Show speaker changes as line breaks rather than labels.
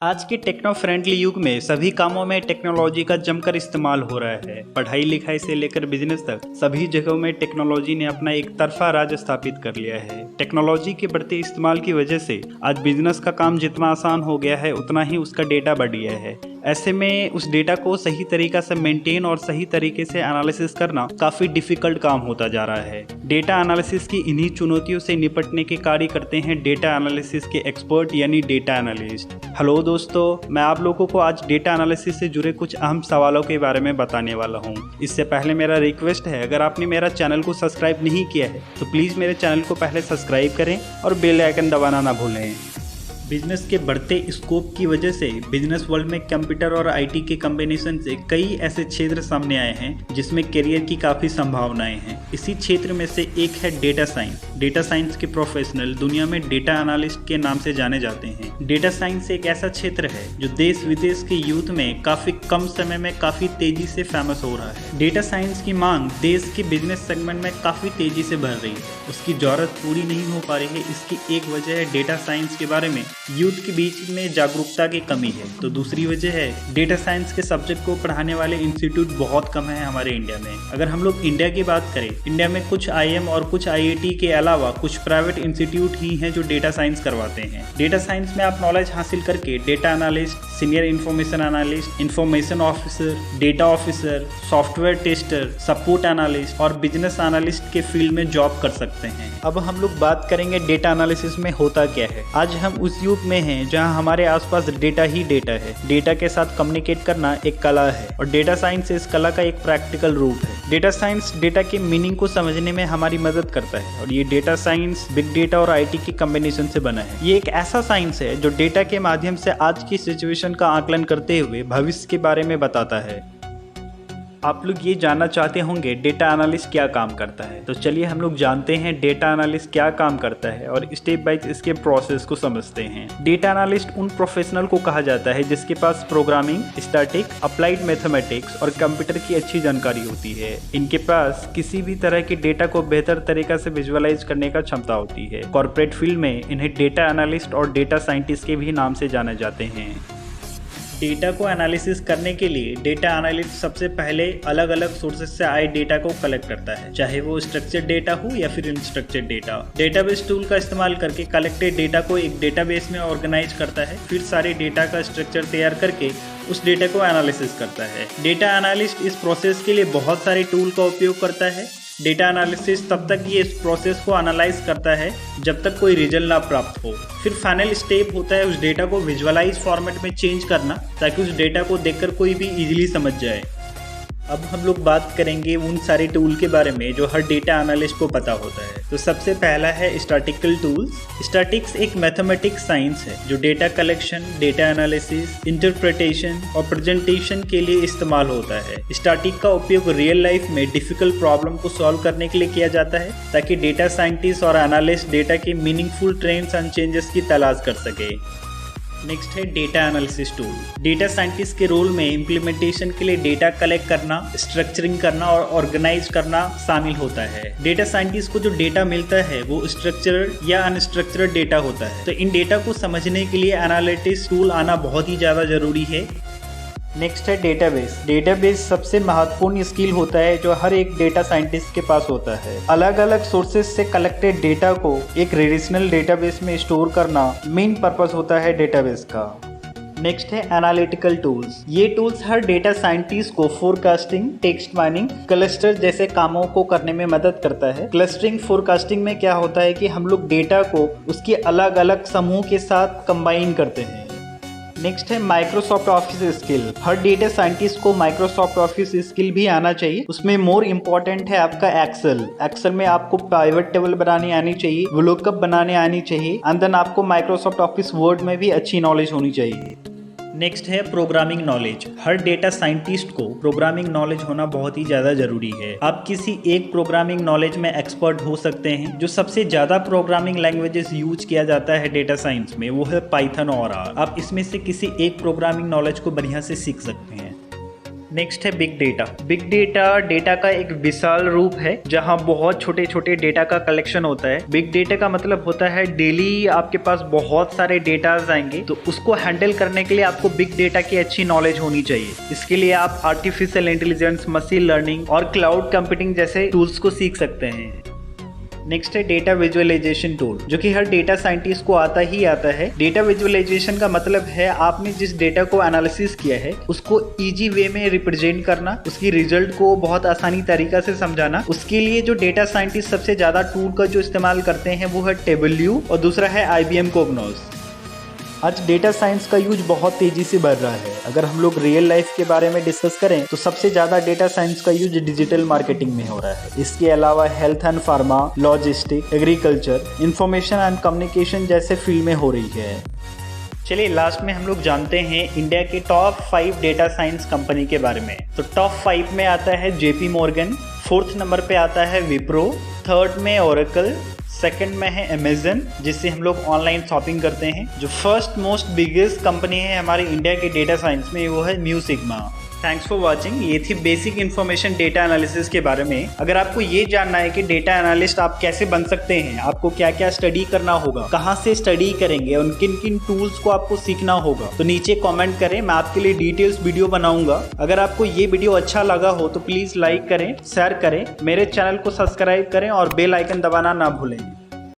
आज K techno friendly युग में सभी कामों में टेक्नोलॉजी का जमकर इस्तेमाल हो रहा है। पढ़ाई लिखाई से लेकर बिजनेस तक सभी जगहों में टेक्नोलॉजी ने अपना एक तरफा राज स्थापित कर लिया है। टेक्नोलॉजी के बढ़ते इस्तेमाल की वजह से आज बिजनेस का काम जितना आसान हो गया है उतना ही उसका डेटा बढ़ गया है। ऐसे में उस डेटा को सही तरीका से मेंटेन और सही तरीके से एनालिसिस करना काफ़ी डिफिकल्ट काम होता जा रहा है। डेटा एनालिसिस की इन्हीं चुनौतियों से निपटने के कार्य करते हैं डेटा एनालिसिस के एक्सपर्ट यानी डेटा एनालिस्ट। हेलो दोस्तों, मैं आप लोगों को आज डेटा एनालिसिस से जुड़े कुछ अहम सवालों के बारे में बताने वाला हूं। इससे पहले मेरा रिक्वेस्ट है, अगर आपने मेरा चैनल को सब्सक्राइब नहीं किया है तो प्लीज़ मेरे चैनल को पहले सब्सक्राइब करें और बेल आइकन दबाना ना भूलें। बिजनेस के बढ़ते स्कोप की वजह से बिजनेस वर्ल्ड में कंप्यूटर और आईटी के कॉम्बिनेशन से कई ऐसे क्षेत्र सामने आए हैं जिसमें करियर की काफ़ी संभावनाएं हैं। इसी क्षेत्र में से एक है डेटा साइंस। डेटा साइंस के प्रोफेशनल दुनिया में डेटा एनालिस्ट के नाम से जाने जाते हैं। डेटा साइंस एक ऐसा क्षेत्र है जो देश विदेश के यूथ में काफ़ी कम समय में काफ़ी तेजी से फेमस हो रहा है। डेटा साइंस की मांग देश के बिजनेस सेगमेंट में काफ़ी तेजी से बढ़ रही है। उसकी जरूरत पूरी नहीं हो पा रही है। इसकी एक वजह है डेटा साइंस के बारे में यूथ के बीच में जागरूकता की कमी है, तो दूसरी वजह है डेटा साइंस के सब्जेक्ट को पढ़ाने वाले इंस्टीट्यूट बहुत कम है हमारे इंडिया में। अगर हम लोग इंडिया की बात करें, इंडिया में कुछ आईएम और कुछ आईआईटी के अलावा कुछ प्राइवेट इंस्टीट्यूट ही हैं जो डेटा साइंस करवाते हैं। डेटा साइंस में आप नॉलेज हासिल करके data analyst, senior information analyst, information officer, data officer, software tester, support analyst और बिजनेस एनालिस्ट के फील्ड में जॉब कर सकते हैं। अब हम लोग बात करेंगे डेटा एनालिसिस में होता क्या है। आज हम उस युग में हैं जहां हमारे आसपास डेटा ही डेटा है। डेटा के साथ कम्युनिकेट करना एक कला है और डेटा साइंस इस कला का एक प्रैक्टिकल रूप है। डेटा साइंस डेटा के मीनिंग को समझने में हमारी मदद करता है और ये डेटा साइंस बिग डेटा और आईटी के कॉम्बिनेशन से बना है। ये एक ऐसा साइंस है जो डेटा के माध्यम से आज की सिचुएशन का आकलन करते हुए भविष्य के बारे में बताता है। आप लोग ये जानना चाहते होंगे डेटा एनालिस्ट क्या काम करता है, तो चलिए हम लोग जानते हैं डेटा एनालिस्ट क्या काम करता है और स्टेप बाय इसके प्रोसेस को समझते हैं। डेटा एनालिस्ट उन प्रोफेशनल को कहा जाता है जिसके पास प्रोग्रामिंग, स्टैटिक, अप्लाइड मैथमेटिक्स और कंप्यूटर की अच्छी जानकारी होती है। इनके पास किसी भी तरह के डेटा को बेहतर तरीका से विजुअलाइज करने का क्षमता होती है। कॉर्पोरेट फील्ड में इन्हें डेटा एनालिस्ट और डेटा साइंटिस्ट के भी नाम से जाने जाते हैं। डेटा को एनालिसिस करने के लिए डेटा एनालिस्ट सबसे पहले अलग अलग सोर्सेज से आए डेटा को कलेक्ट करता है, चाहे वो स्ट्रक्चर्ड डेटा हो या फिर अनस्ट्रक्चर्ड डेटा। डेटाबेस टूल का इस्तेमाल करके कलेक्टेड डेटा को एक डेटाबेस में ऑर्गेनाइज करता है, फिर सारे डेटा का स्ट्रक्चर तैयार करके उस डेटा को एनालिसिस करता है। डेटा एनालिस्ट इस प्रोसेस के लिए बहुत सारे टूल का उपयोग करता है। डेटा एनालिसिस तब तक ये इस प्रोसेस को एनालाइज करता है जब तक कोई रिजल्ट ना प्राप्त हो। फिर फाइनल स्टेप होता है उस डेटा को विजुअलाइज फॉर्मेट में चेंज करना, ताकि उस डेटा को देखकर कोई भी इजीली समझ जाए। अब हम लोग बात करेंगे उन सारे टूल के बारे में जो हर डेटा एनालिस्ट को पता होता है। तो सबसे पहला है स्टैटिकल टूल्स। स्टैटिक्स एक मैथमेटिक्स साइंस है जो data collection, data analysis, interpretation और प्रेजेंटेशन के लिए इस्तेमाल होता है। स्टैटिक का उपयोग रियल लाइफ में डिफिकल्ट प्रॉब्लम को सॉल्व करने के लिए किया जाता है, ताकि डेटा साइंटिस्ट और एनालिस्ट डेटा के मीनिंगफुल ट्रेंड्स एंड चेंजेस की तलाश कर सके। नेक्स्ट है data analysis tool. Data scientist के रोल में इम्प्लीमेंटेशन के लिए डेटा कलेक्ट करना, स्ट्रक्चरिंग करना और ऑर्गेनाइज करना शामिल होता है। डेटा साइंटिस्ट को जो डेटा मिलता है वो स्ट्रक्चर्ड या अनस्ट्रक्चर्ड डेटा होता है, तो इन डेटा को समझने के लिए एनालिटिक्स टूल आना बहुत ही ज़्यादा जरूरी है। नेक्स्ट है डेटाबेस। डेटाबेस सबसे महत्वपूर्ण स्किल होता है जो हर एक डेटा साइंटिस्ट के पास होता है। अलग अलग सोर्सेज से कलेक्टेड डेटा को एक रिलेशनल डेटाबेस में स्टोर करना मेन पर्पस होता है डेटाबेस का। नेक्स्ट है एनालिटिकल टूल्स। ये टूल्स हर डेटा साइंटिस्ट को फोरकास्टिंग, टेक्स्ट माइनिंग, क्लस्टर जैसे कामों को करने में मदद करता है। क्लस्टरिंग, फोरकास्टिंग में क्या होता है कि हम लोग डेटा को उसके अलग अलग समूह के साथ कंबाइन करते हैं। नेक्स्ट है माइक्रोसॉफ्ट ऑफिस स्किल। हर डेटा साइंटिस्ट को माइक्रोसॉफ्ट ऑफिस स्किल भी आना चाहिए। उसमें मोर इम्पोर्टेंट है आपका एक्सेल। एक्सेल में आपको पाइवट टेबल बनाने आनी चाहिए, लुकअप बनाने आनी चाहिए, एंड देन आपको माइक्रोसॉफ्ट ऑफिस वर्ड में भी अच्छी नॉलेज होनी चाहिए। नेक्स्ट है प्रोग्रामिंग नॉलेज। हर डेटा साइंटिस्ट को प्रोग्रामिंग नॉलेज होना बहुत ही ज़्यादा ज़रूरी है। आप किसी एक प्रोग्रामिंग नॉलेज में एक्सपर्ट हो सकते हैं। जो सबसे ज़्यादा प्रोग्रामिंग लैंग्वेजेस यूज किया जाता है डेटा साइंस में वो है पाइथन और आर। आप इसमें से किसी एक प्रोग्रामिंग नॉलेज को बढ़िया से सीख सकते हैं। नेक्स्ट है big data. Big data data का एक विशाल रूप है जहां बहुत छोटे छोटे डेटा का कलेक्शन होता है। बिग डेटा का मतलब होता है डेली आपके पास बहुत सारे डेटाज आएंगे, तो उसको हैंडल करने के लिए आपको बिग डेटा की अच्छी नॉलेज होनी चाहिए। इसके लिए आप आर्टिफिशियल इंटेलिजेंस, मशीन लर्निंग और क्लाउड कंप्यूटिंग जैसे टूल्स को सीख सकते हैं। नेक्स्ट है डेटा विजुअलाइजेशन टूल, जो कि हर डेटा साइंटिस्ट को आता ही आता है। डेटा विजुअलाइजेशन का मतलब है आपने जिस डेटा को एनालिसिस किया है उसको इजी वे में रिप्रेजेंट करना, उसकी रिजल्ट को बहुत आसानी तरीका से समझाना। उसके लिए जो डेटा साइंटिस्ट सबसे ज्यादा टूल का जो इस्तेमाल करते हैं वो है टेबलयू और दूसरा है IBM Cognos। आज डेटा साइंस का यूज बहुत तेजी से बढ़ रहा है। अगर हम लोग रियल लाइफ के बारे में डिस्कस करें तो सबसे ज्यादा डेटा साइंस का यूज डिजिटल मार्केटिंग में हो रहा है। इसके अलावा health and pharma, logistic, agriculture, information and communication जैसे फील्ड में हो रही है। चलिए लास्ट में हम लोग जानते हैं इंडिया के टॉप 5 डेटा साइंस कंपनी के बारे में। तो टॉप 5 में आता है JP Morgan, 4th नंबर पे आता है विप्रो, 3rd में ओरेकल, 2nd में है अमेजन जिससे हम लोग ऑनलाइन शॉपिंग करते हैं। जो फर्स्ट मोस्ट बिगेस्ट कंपनी है हमारे इंडिया के डेटा साइंस में वो है mu sigma. Thanks for watching. ये थी बेसिक इन्फॉर्मेशन डेटा एनालिसिस के बारे में। अगर आपको ये जानना है कि डेटा एनालिस्ट आप कैसे बन सकते हैं, आपको क्या क्या स्टडी करना होगा, कहाँ से स्टडी करेंगे और किन किन टूल्स को आपको सीखना होगा, तो नीचे कमेंट करें, मैं आपके लिए डिटेल्स वीडियो बनाऊंगा। अगर आपको ये वीडियो अच्छा लगा हो तो प्लीज़ लाइक करें, शेयर करें, मेरे चैनल को सब्सक्राइब करें और बेल आइकन दबाना ना भूलें।